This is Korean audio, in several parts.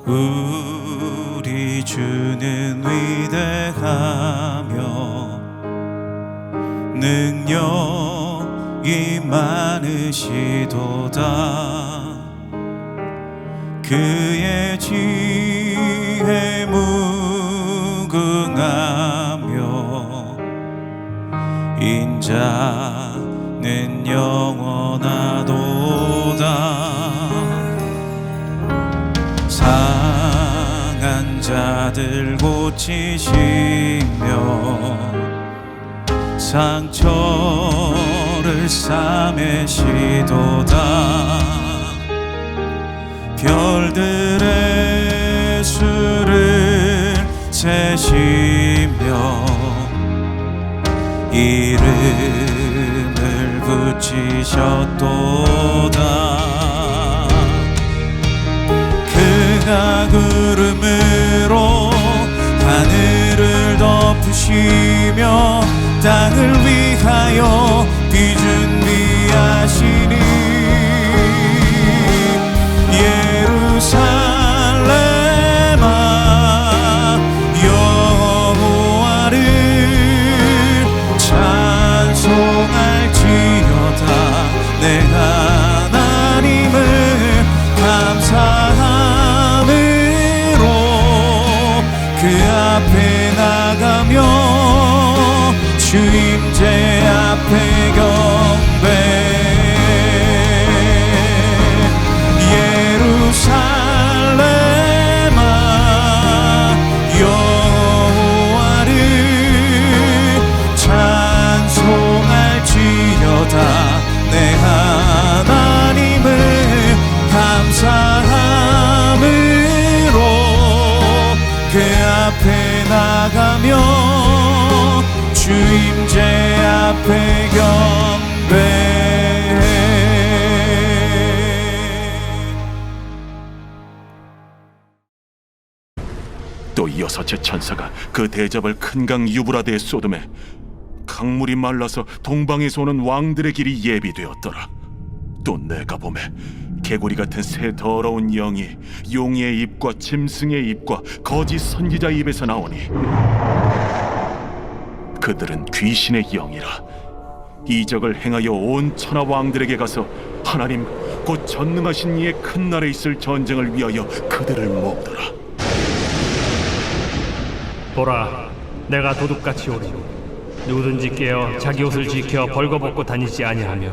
우리 주는 위대하며 능력이 많으시도다. 그의 지혜 무궁하며 인자는 영원하도다. 상한 자들 고치시며 상처를 싸매시도다. 별들의 수를 세시며 이름을 붙이셨도다. 그가 구름으로 하늘을 덮으시며 땅을 위하여 비 준비하시니 예루살렘아 여호와를 찬송할지어다. 내 하나님을 감사함으로 그 앞에 나가며 주임제 앞에 경배. 예루살렘아 여호와를 찬송할지어다. 내 하나님을 감사함으로 그 앞에 나가며 주임제 앞에 경배. 또 이어서 제 천사가 그 대접을 큰 강 유브라데에 쏟음에 강물이 말라서 동방에서 오는 왕들의 길이 예비되었더라. 또 내가 보매 개구리 같은 새 더러운 영이 용의 입과 짐승의 입과 거짓 선지자의 입에서 나오니 그들은 귀신의 영이라. 이적을 행하여 온 천하 왕들에게 가서 하나님 곧 전능하신 이의 큰 날에 있을 전쟁을 위하여 그들을 모으더라. 보라, 내가 도둑같이 오리니 누구든지 깨어 자기 옷을 지켜 벌거벗고 다니지 아니하며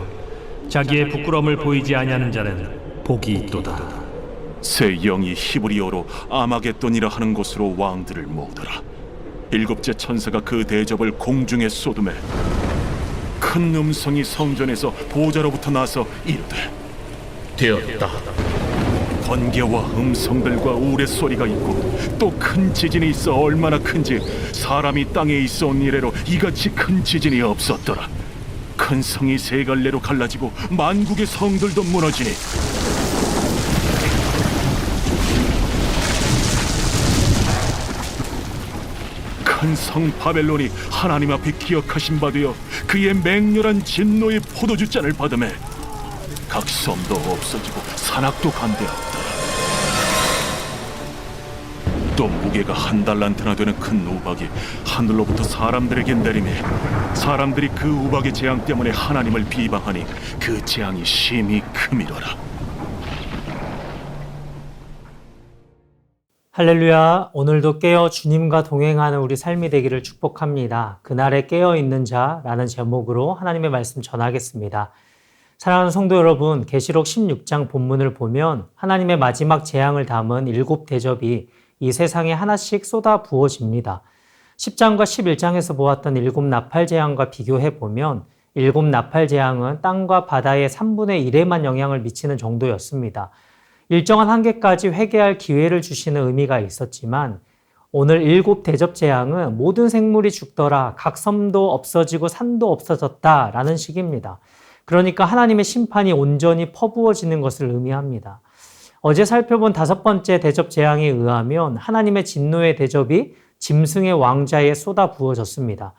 자기의 부끄러움을 보이지 아니하는 자는 복이 있도다. 새 영이 히브리어로 아마겟돈이라 하는 곳으로 왕들을 모으더라. 일곱째 천사가 그 대접을 공중에 쏟음에 큰 음성이 성전에서 보좌로부터 나서 이르되 되었다. 번개와 음성들과 우레소리가 있고 또 큰 지진이 있어 얼마나 큰지 사람이 땅에 있어 온 이래로 이같이 큰 지진이 없었더라. 큰 성이 세 갈래로 갈라지고 만국의 성들도 무너지니 큰 성 바벨론이 하나님 앞에 기억하신 바 되어 그의 맹렬한 진노의 포도주 잔을 받음에 각 섬도 없어지고 산악도 간대하였다. 또 무게가 한 달란트나 되는 큰 우박이 하늘로부터 사람들에게 내리매 사람들이 그 우박의 재앙 때문에 하나님을 비방하니 그 재앙이 심히 크미더라. 할렐루야. 오늘도 깨어 주님과 동행하는 우리 삶이 되기를 축복합니다. 그날에 깨어있는 자라는 제목으로 하나님의 말씀 전하겠습니다. 사랑하는 성도 여러분, 계시록 16장 본문을 보면 하나님의 마지막 재앙을 담은 7 대접이 이 세상에 하나씩 쏟아 부어집니다. 10장과 11장에서 보았던 7 나팔 재앙과 비교해 보면 7 나팔 재앙은 땅과 바다의 3분의 1에만 영향을 미치는 정도였습니다. 일정한 한계까지 회개할 기회를 주시는 의미가 있었지만 오늘 7 대접 재앙은 모든 생물이 죽더라, 각 섬도 없어지고 산도 없어졌다라는 식입니다. 그러니까 하나님의 심판이 온전히 퍼부어지는 것을 의미합니다. 어제 살펴본 5번째 대접 재앙에 의하면 하나님의 진노의 대접이 짐승의 왕자에 쏟아 부어졌습니다.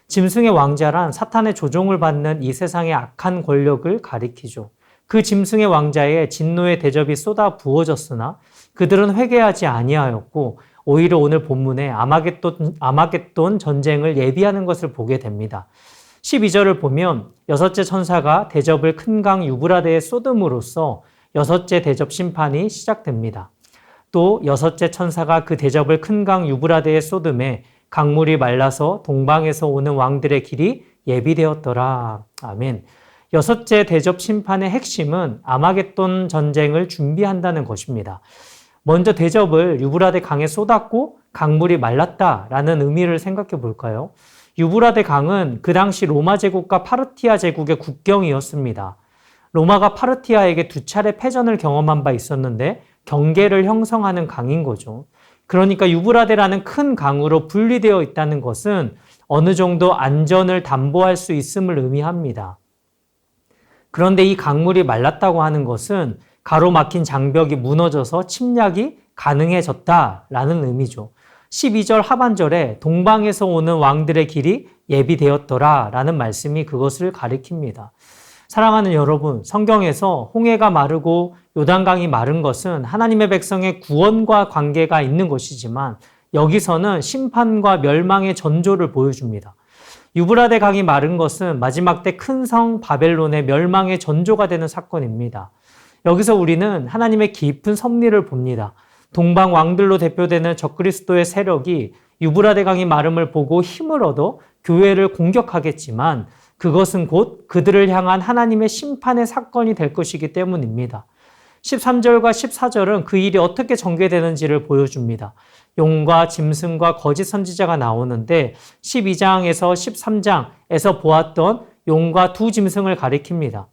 짐승의 왕자란 사탄의 조종을 받는 이 세상의 악한 권력을 가리키죠. 그 짐승의 왕자에 진노의 대접이 쏟아 부어졌으나 그들은 회개하지 아니하였고 오히려 오늘 본문에 아마겟돈 전쟁을 예비하는 것을 보게 됩니다. 12절을 보면 여섯째 천사가 대접을 큰 강 유브라데에 쏟음으로써 여섯째 대접 심판이 시작됩니다. 또 여섯째 천사가 그 대접을 큰 강 유브라데에 쏟음에 강물이 말라서 동방에서 오는 왕들의 길이 예비되었더라. 아멘. 여섯째 대접 심판의 핵심은 아마겟돈 전쟁을 준비한다는 것입니다. 먼저 대접을 유브라데 강에 쏟았고 강물이 말랐다라는 의미를 생각해 볼까요? 유브라데 강은 그 당시 로마 제국과 파르티아 제국의 국경이었습니다. 로마가 파르티아에게 2차례 패전을 경험한 바 있었는데 경계를 형성하는 강인 거죠. 그러니까 유브라데라는 큰 강으로 분리되어 있다는 것은 어느 정도 안전을 담보할 수 있음을 의미합니다. 그런데 이 강물이 말랐다고 하는 것은 가로막힌 장벽이 무너져서 침략이 가능해졌다라는 의미죠. 12절 하반절에 동방에서 오는 왕들의 길이 예비되었더라 라는 말씀이 그것을 가리킵니다. 사랑하는 여러분, 성경에서 홍해가 마르고 요단강이 마른 것은 하나님의 백성의 구원과 관계가 있는 것이지만 여기서는 심판과 멸망의 전조를 보여줍니다. 유브라데 강이 마른 것은 마지막 때 큰 성 바벨론의 멸망의 전조가 되는 사건입니다. 여기서 우리는 하나님의 깊은 섭리를 봅니다. 동방 왕들로 대표되는 적그리스도의 세력이 유브라데 강이 마름을 보고 힘을 얻어 교회를 공격하겠지만 그것은 곧 그들을 향한 하나님의 심판의 사건이 될 것이기 때문입니다. 13절과 14절은 그 일이 어떻게 전개되는지를 보여줍니다. 용과 짐승과 거짓 선지자가 나오는데 12장에서 13장에서 보았던 용과 두 짐승을 가리킵니다.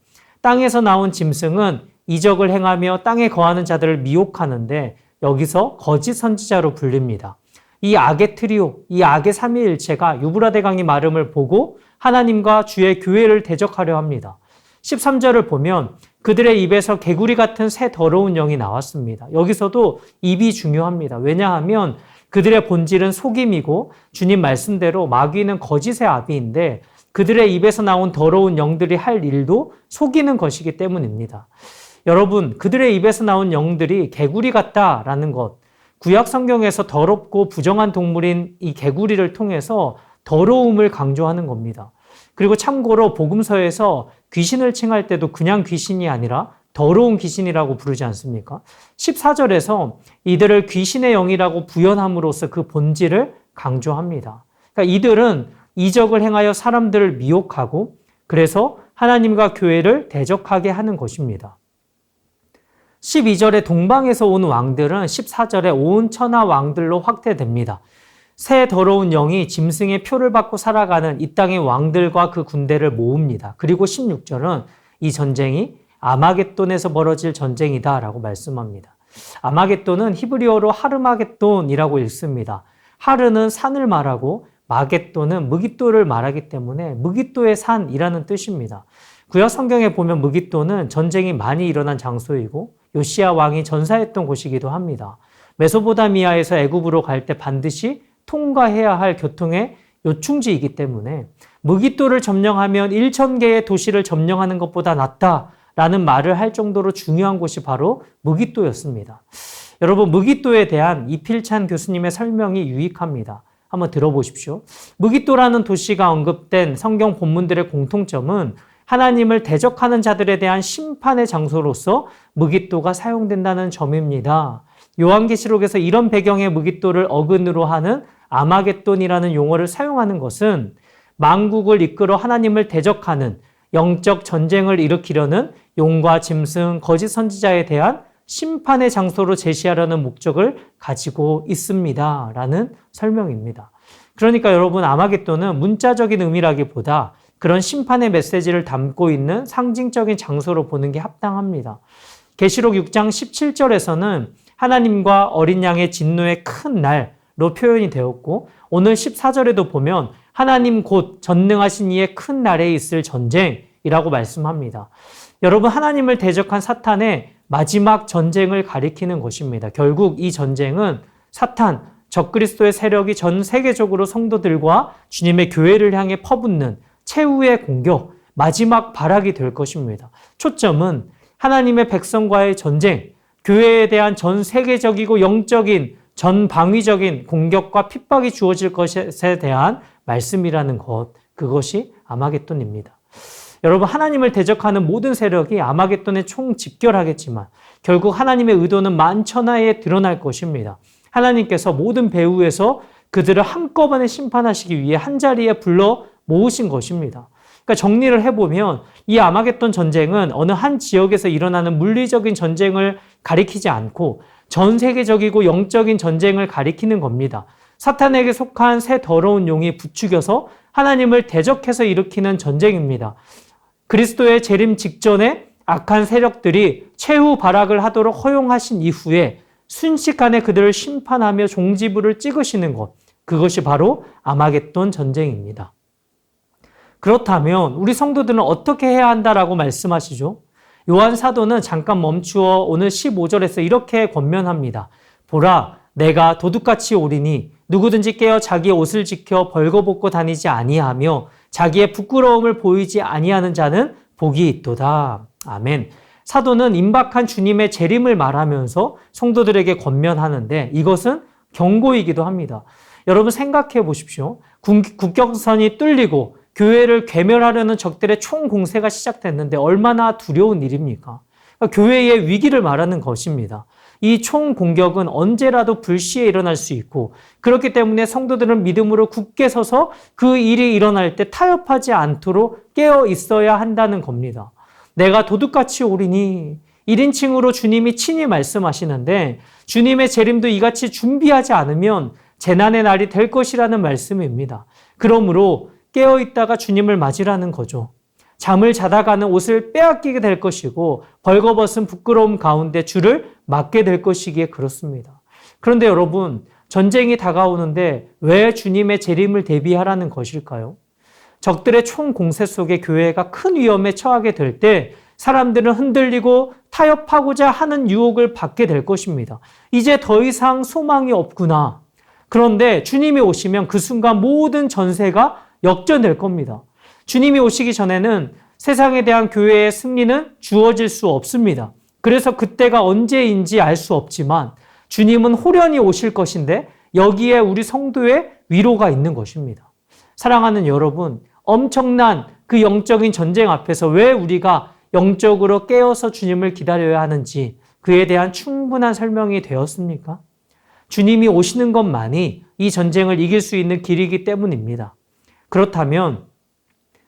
땅에서 나온 짐승은 이적을 행하며 땅에 거하는 자들을 미혹하는데 여기서 거짓 선지자로 불립니다. 이 악의 트리오, 이 악의 삼위일체가 유브라데 강이 마름을 보고 하나님과 주의 교회를 대적하려 합니다. 13절을 보면 그들의 입에서 개구리 같은 새 더러운 영이 나왔습니다. 여기서도 입이 중요합니다. 왜냐하면 그들의 본질은 속임이고 주님 말씀대로 마귀는 거짓의 아비인데 그들의 입에서 나온 더러운 영들이 할 일도 속이는 것이기 때문입니다. 여러분, 그들의 입에서 나온 영들이 개구리 같다라는 것, 구약 성경에서 더럽고 부정한 동물인 이 개구리를 통해서 더러움을 강조하는 겁니다. 그리고 참고로 복음서에서 귀신을 칭할 때도 그냥 귀신이 아니라 더러운 귀신이라고 부르지 않습니까? 14절에서 이들을 귀신의 영이라고 부연함으로써 그 본질을 강조합니다. 그러니까 이들은 이적을 행하여 사람들을 미혹하고 그래서 하나님과 교회를 대적하게 하는 것입니다. 12절에 동방에서 온 왕들은 14절에 온 천하 왕들로 확대됩니다. 새 더러운 영이 짐승의 표를 받고 살아가는 이 땅의 왕들과 그 군대를 모읍니다. 그리고 16절은 이 전쟁이 아마겟돈에서 벌어질 전쟁이다라고 말씀합니다. 아마겟돈은 히브리어로 하르마겟돈이라고 읽습니다. 하르는 산을 말하고 마겟돈은 무깃도를 말하기 때문에 무깃도의 산이라는 뜻입니다. 구약 성경에 보면 무깃도는 전쟁이 많이 일어난 장소이고 요시야 왕이 전사했던 곳이기도 합니다. 메소포타미아에서 애굽으로 갈 때 반드시 통과해야 할 교통의 요충지이기 때문에 무깃도를 점령하면 1000개의 도시를 점령하는 것보다 낫다라는 말을 할 정도로 중요한 곳이 바로 무깃도였습니다. 여러분, 무깃도에 대한 이필찬 교수님의 설명이 유익합니다. 한번 들어보십시오. 무깃도라는 도시가 언급된 성경 본문들의 공통점은 하나님을 대적하는 자들에 대한 심판의 장소로서 무깃도가 사용된다는 점입니다. 요한계시록에서 이런 배경의 무깃도를 어근으로 하는 아마겟돈이라는 용어를 사용하는 것은 만국을 이끌어 하나님을 대적하는 영적 전쟁을 일으키려는 용과 짐승, 거짓 선지자에 대한 심판의 장소로 제시하려는 목적을 가지고 있습니다. 라는 설명입니다. 그러니까 여러분, 아마겟돈은 문자적인 의미라기보다 그런 심판의 메시지를 담고 있는 상징적인 장소로 보는 게 합당합니다. 계시록 6장 17절에서는 하나님과 어린 양의 진노의 큰 날로 표현이 되었고 오늘 14절에도 보면 하나님 곧 전능하신 이의 큰 날에 있을 전쟁이라고 말씀합니다. 여러분, 하나님을 대적한 사탄의 마지막 전쟁을 가리키는 것입니다. 결국 이 전쟁은 사탄, 적그리스도의 세력이 전 세계적으로 성도들과 주님의 교회를 향해 퍼붓는 최후의 공격, 마지막 발악이 될 것입니다. 초점은 하나님의 백성과의 전쟁, 교회에 대한 전 세계적이고 영적인 전방위적인 공격과 핍박이 주어질 것에 대한 말씀이라는 것, 그것이 아마겟돈입니다. 여러분, 하나님을 대적하는 모든 세력이 아마겟돈에 총집결하겠지만 결국 하나님의 의도는 만천하에 드러날 것입니다. 하나님께서 모든 배후에서 그들을 한꺼번에 심판하시기 위해 한자리에 불러 모으신 것입니다. 그러니까 정리를 해보면 이 아마겟돈 전쟁은 어느 한 지역에서 일어나는 물리적인 전쟁을 가리키지 않고 전 세계적이고 영적인 전쟁을 가리키는 겁니다. 사탄에게 속한 새 더러운 용이 부추겨서 하나님을 대적해서 일으키는 전쟁입니다. 그리스도의 재림 직전에 악한 세력들이 최후 발악을 하도록 허용하신 이후에 순식간에 그들을 심판하며 종지부를 찍으시는 것, 그것이 바로 아마겟돈 전쟁입니다. 그렇다면 우리 성도들은 어떻게 해야 한다라고 말씀하시죠? 요한 사도는 잠깐 멈추어 오늘 15절에서 이렇게 권면합니다. 보라, 내가 도둑같이 오리니 누구든지 깨어 자기의 옷을 지켜 벌거벗고 다니지 아니하며 자기의 부끄러움을 보이지 아니하는 자는 복이 있도다. 아멘. 사도는 임박한 주님의 재림을 말하면서 성도들에게 권면하는데 이것은 경고이기도 합니다. 여러분 생각해 보십시오. 국경선이 뚫리고 교회를 괴멸하려는 적들의 총공세가 시작됐는데 얼마나 두려운 일입니까? 그러니까 교회의 위기를 말하는 것입니다. 이 총공격은 언제라도 불시에 일어날 수 있고 그렇기 때문에 성도들은 믿음으로 굳게 서서 그 일이 일어날 때 타협하지 않도록 깨어 있어야 한다는 겁니다. 내가 도둑같이 오리니 1인칭으로 주님이 친히 말씀하시는데 주님의 재림도 이같이 준비하지 않으면 재난의 날이 될 것이라는 말씀입니다. 그러므로 깨어있다가 주님을 맞으라는 거죠. 잠을 자다가는 옷을 빼앗기게 될 것이고 벌거벗은 부끄러움 가운데 주를 맞게 될 것이기에 그렇습니다. 그런데 여러분, 전쟁이 다가오는데 왜 주님의 재림을 대비하라는 것일까요? 적들의 총공세 속에 교회가 큰 위험에 처하게 될 때 사람들은 흔들리고 타협하고자 하는 유혹을 받게 될 것입니다. 이제 더 이상 소망이 없구나. 그런데 주님이 오시면 그 순간 모든 전세가 역전될 겁니다. 주님이 오시기 전에는 세상에 대한 교회의 승리는 주어질 수 없습니다. 그래서 그때가 언제인지 알 수 없지만 주님은 호련히 오실 것인데 여기에 우리 성도의 위로가 있는 것입니다. 사랑하는 여러분, 엄청난 그 영적인 전쟁 앞에서 왜 우리가 영적으로 깨어서 주님을 기다려야 하는지 그에 대한 충분한 설명이 되었습니까? 주님이 오시는 것만이 이 전쟁을 이길 수 있는 길이기 때문입니다. 그렇다면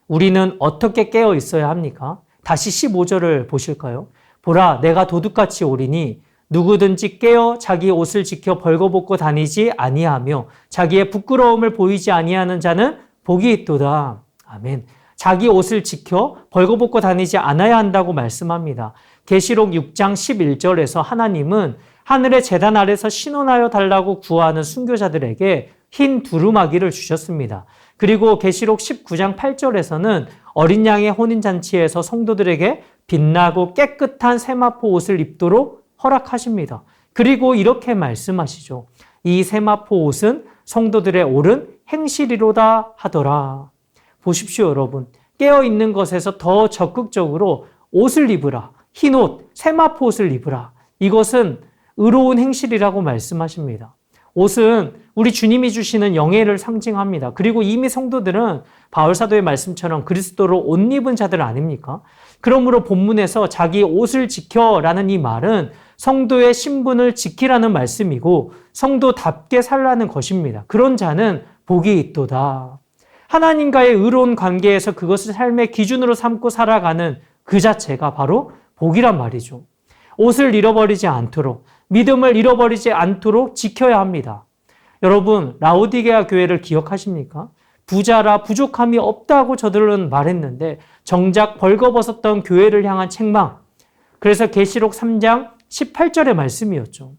우리는 어떻게 깨어 있어야 합니까? 다시 15절을 보실까요? 보라, 내가 도둑같이 오리니 누구든지 깨어 자기 옷을 지켜 벌거벗고 다니지 아니하며 자기의 부끄러움을 보이지 아니하는 자는 복이 있도다. 아멘. 자기 옷을 지켜 벌거벗고 다니지 않아야 한다고 말씀합니다. 계시록 6장 11절에서 하나님은 하늘의 제단 아래서 신원하여 달라고 구하는 순교자들에게 흰 두루마기를 주셨습니다. 그리고 계시록 19장 8절에서는 어린 양의 혼인잔치에서 성도들에게 빛나고 깨끗한 세마포 옷을 입도록 허락하십니다. 그리고 이렇게 말씀하시죠. 이 세마포 옷은 성도들의 옳은 행실이로다 하더라. 보십시오, 여러분. 깨어있는 것에서 더 적극적으로 옷을 입으라. 흰옷, 세마포 옷을 입으라. 이것은 의로운 행실이라고 말씀하십니다. 옷은 우리 주님이 주시는 영예를 상징합니다. 그리고 이미 성도들은 바울사도의 말씀처럼 그리스도로 옷 입은 자들 아닙니까? 그러므로 본문에서 자기 옷을 지켜라는 이 말은 성도의 신분을 지키라는 말씀이고 성도답게 살라는 것입니다. 그런 자는 복이 있도다. 하나님과의 의로운 관계에서 그것을 삶의 기준으로 삼고 살아가는 그 자체가 바로 복이란 말이죠. 옷을 잃어버리지 않도록, 믿음을 잃어버리지 않도록 지켜야 합니다. 여러분, 라오디게아 교회를 기억하십니까? 부자라 부족함이 없다고 저들은 말했는데 정작 벌거벗었던 교회를 향한 책망. 그래서 계시록 3장 18절의 말씀이었죠.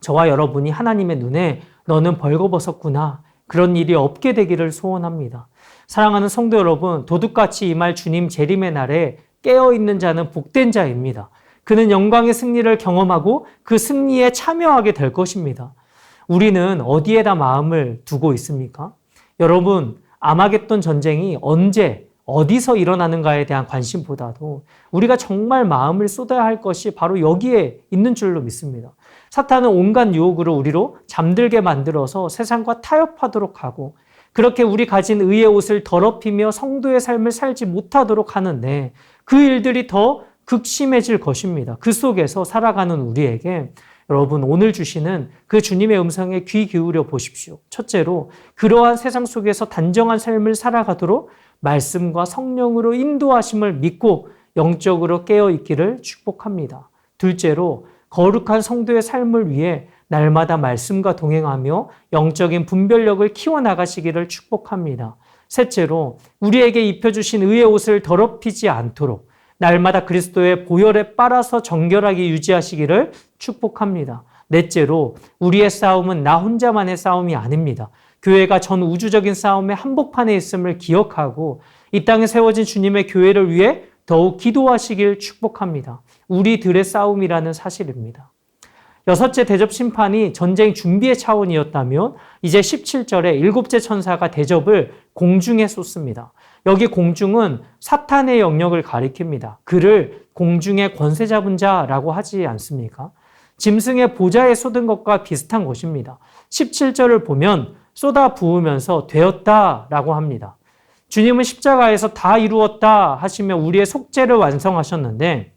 저와 여러분이 하나님의 눈에 너는 벌거벗었구나. 그런 일이 없게 되기를 소원합니다. 사랑하는 성도 여러분, 도둑같이 임할 주님 재림의 날에 깨어있는 자는 복된 자입니다. 그는 영광의 승리를 경험하고 그 승리에 참여하게 될 것입니다. 우리는 어디에다 마음을 두고 있습니까? 여러분, 아마겟돈 전쟁이 언제, 어디서 일어나는가에 대한 관심보다도 우리가 정말 마음을 쏟아야 할 것이 바로 여기에 있는 줄로 믿습니다. 사탄은 온갖 유혹으로 우리로 잠들게 만들어서 세상과 타협하도록 하고 그렇게 우리 가진 의의 옷을 더럽히며 성도의 삶을 살지 못하도록 하는데 그 일들이 더 극심해질 것입니다. 그 속에서 살아가는 우리에게 여러분 오늘 주시는 그 주님의 음성에 귀 기울여 보십시오. 첫째로 그러한 세상 속에서 단정한 삶을 살아가도록 말씀과 성령으로 인도하심을 믿고 영적으로 깨어있기를 축복합니다. 둘째로 거룩한 성도의 삶을 위해 날마다 말씀과 동행하며 영적인 분별력을 키워나가시기를 축복합니다. 셋째로 우리에게 입혀주신 의의 옷을 더럽히지 않도록 날마다 그리스도의 보혈에 빨아서 정결하게 유지하시기를 축복합니다. 넷째로 우리의 싸움은 나 혼자만의 싸움이 아닙니다. 교회가 전 우주적인 싸움의 한복판에 있음을 기억하고 이 땅에 세워진 주님의 교회를 위해 더욱 기도하시길 축복합니다. 우리들의 싸움이라는 사실입니다. 여섯째 대접 심판이 전쟁 준비의 차원이었다면 이제 17절에 일곱째 천사가 대접을 공중에 쏟습니다. 여기 공중은 사탄의 영역을 가리킵니다. 그를 공중의 권세 잡은 자라고 하지 않습니까? 짐승의 보좌에 쏟은 것과 비슷한 것입니다. 17절을 보면 쏟아 부으면서 되었다라고 합니다. 주님은 십자가에서 다 이루었다 하시며 우리의 속죄를 완성하셨는데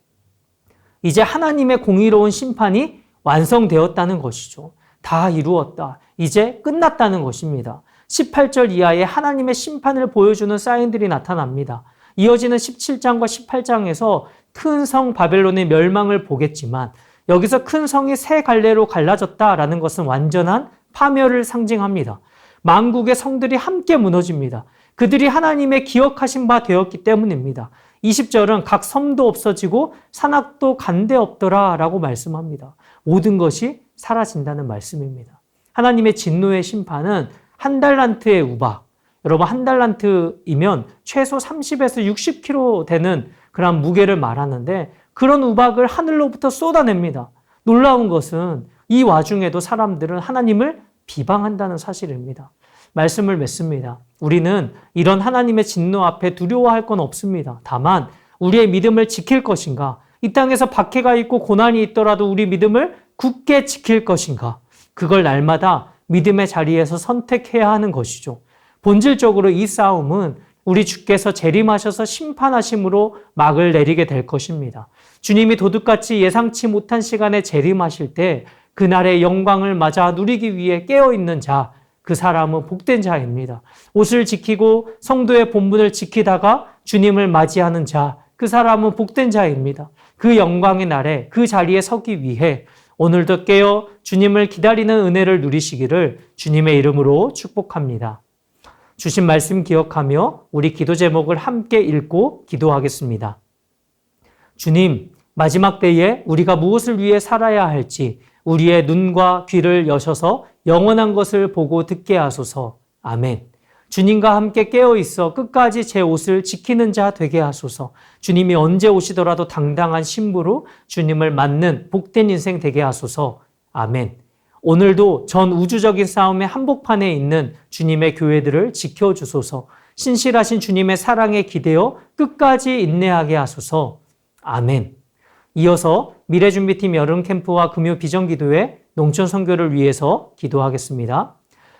이제 하나님의 공의로운 심판이 완성되었다는 것이죠. 다 이루었다. 이제 끝났다는 것입니다. 18절 이하에 하나님의 심판을 보여주는 사인들이 나타납니다. 이어지는 17장과 18장에서 큰 성 바벨론의 멸망을 보겠지만 여기서 큰 성이 세 갈래로 갈라졌다라는 것은 완전한 파멸을 상징합니다. 만국의 성들이 함께 무너집니다. 그들이 하나님의 기억하신 바 되었기 때문입니다. 20절은 각 섬도 없어지고 산악도 간데 없더라 라고 말씀합니다. 모든 것이 사라진다는 말씀입니다. 하나님의 진노의 심판은 한 달란트의 우박, 여러분 한 달란트이면 최소 30에서 60kg 되는 그런 무게를 말하는데 그런 우박을 하늘로부터 쏟아냅니다. 놀라운 것은 이 와중에도 사람들은 하나님을 비방한다는 사실입니다. 말씀을 맺습니다. 우리는 이런 하나님의 진노 앞에 두려워할 건 없습니다. 다만 우리의 믿음을 지킬 것인가, 이 땅에서 박해가 있고 고난이 있더라도 우리 믿음을 굳게 지킬 것인가, 그걸 날마다 믿음의 자리에서 선택해야 하는 것이죠. 본질적으로 이 싸움은 우리 주께서 재림하셔서 심판하심으로 막을 내리게 될 것입니다. 주님이 도둑같이 예상치 못한 시간에 재림하실 때 그날의 영광을 맞아 누리기 위해 깨어있는 자, 그 사람은 복된 자입니다. 옷을 지키고 성도의 본분을 지키다가 주님을 맞이하는 자, 그 사람은 복된 자입니다. 그 영광의 날에 그 자리에 서기 위해 오늘도 깨어 주님을 기다리는 은혜를 누리시기를 주님의 이름으로 축복합니다. 주신 말씀 기억하며 우리 기도 제목을 함께 읽고 기도하겠습니다. 주님, 마지막 때에 우리가 무엇을 위해 살아야 할지 우리의 눈과 귀를 여셔서 영원한 것을 보고 듣게 하소서. 아멘. 주님과 함께 깨어있어 끝까지 제 옷을 지키는 자 되게 하소서. 주님이 언제 오시더라도 당당한 신부로 주님을 맞는 복된 인생 되게 하소서. 아멘. 오늘도 전 우주적인 싸움의 한복판에 있는 주님의 교회들을 지켜주소서. 신실하신 주님의 사랑에 기대어 끝까지 인내하게 하소서. 아멘. 이어서 미래준비팀 여름 캠프와 금요 비전 기도회 농촌 선교를 위해서 기도하겠습니다.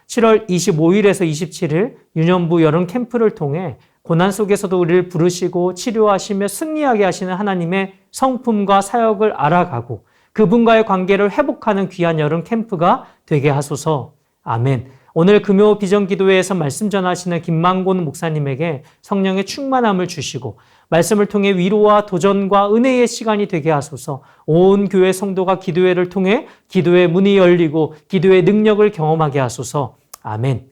7월 25일에서 27일 유년부 여름 캠프를 통해 고난 속에서도 우리를 부르시고 치료하시며 승리하게 하시는 하나님의 성품과 사역을 알아가고 그분과의 관계를 회복하는 귀한 여름 캠프가 되게 하소서. 아멘. 오늘 금요 비전 기도회에서 말씀 전하시는 김만곤 목사님에게 성령의 충만함을 주시고 말씀을 통해 위로와 도전과 은혜의 시간이 되게 하소서. 온 교회 성도가 기도회를 통해 기도의 문이 열리고 기도의 능력을 경험하게 하소서. 아멘.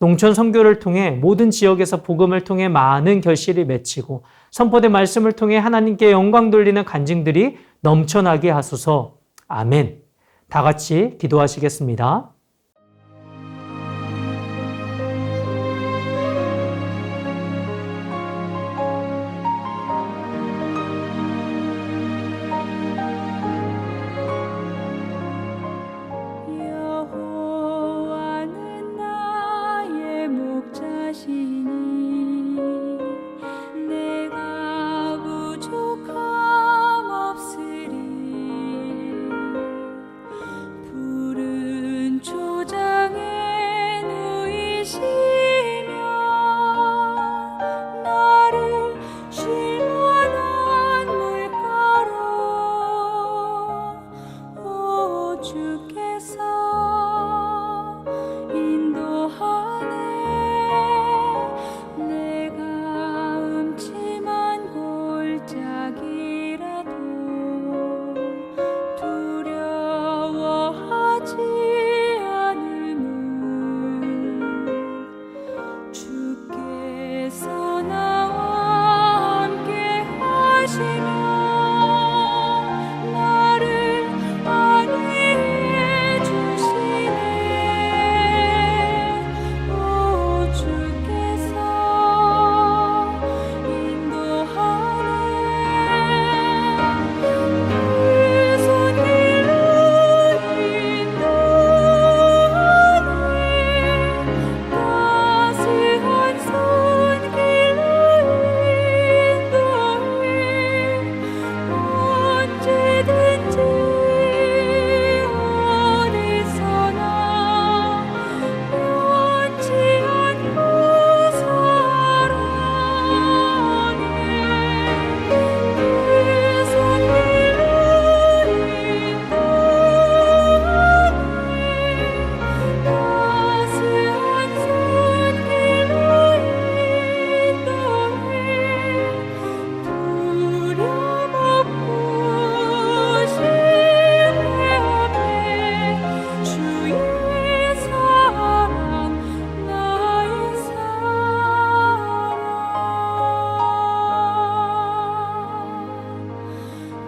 농촌 선교를 통해 모든 지역에서 복음을 통해 많은 결실이 맺히고 선포된 말씀을 통해 하나님께 영광 돌리는 간증들이 넘쳐나게 하소서. 아멘. 다 같이 기도하시겠습니다. 여호와는 나의 목자시니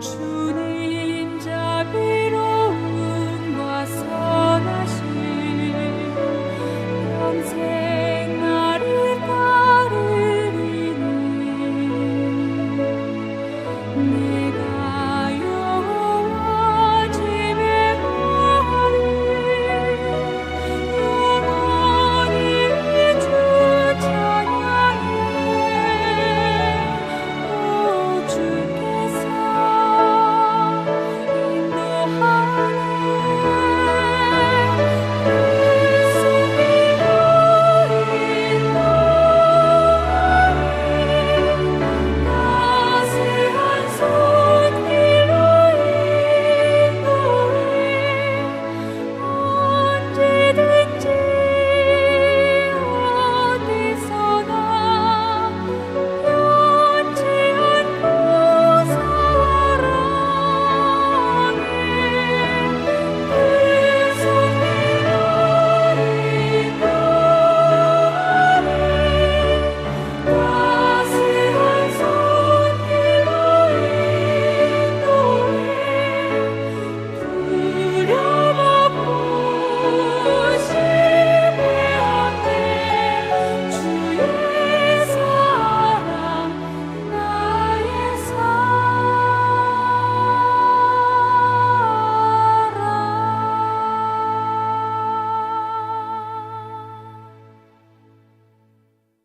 주님 자비로움과 선하심 평생 나를 따르리니 내